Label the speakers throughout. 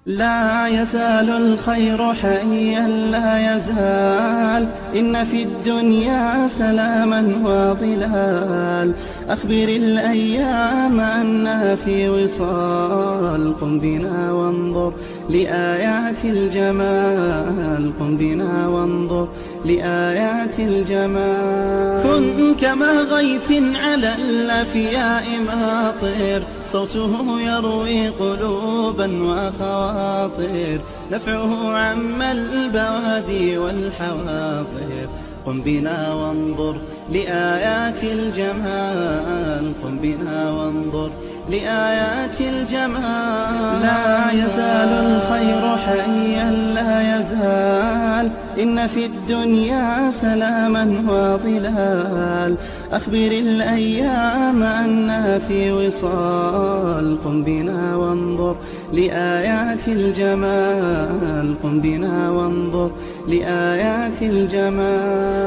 Speaker 1: لا يزال الخير حيا لا يزال، إن في الدنيا سلاما وظلال. أخبر الأيام أنها في وصال، قم بنا وانظر لآيات الجمال، قم بنا وانظر لآيات الجمال. كن كما غيث على الأفياء ماطر، صوته يروي قلوبا وخواطر، نفعه عم البوادي والحواضر. قم بنا وانظر لآيات الجمال، قم بنا وانظر لآيات الجمال. لا يزال الخير حيا لا يزال، إن في الدنيا سلاما وظلال. أخبر الأيام أنها في وصال، قم بنا وانظر لآيات الجمال، قم بنا وانظر لآيات الجمال.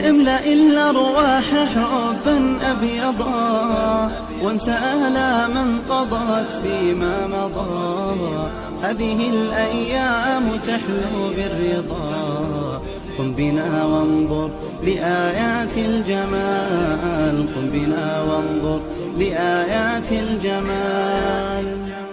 Speaker 1: املأ الأرواح حبا أبيضا، وانسى آلاما قضت فيما مضى. هذه الأيام تحلو بالرضا، قم بنا وانظر لآيات الجمال، قم بنا وانظر لآيات الجمال.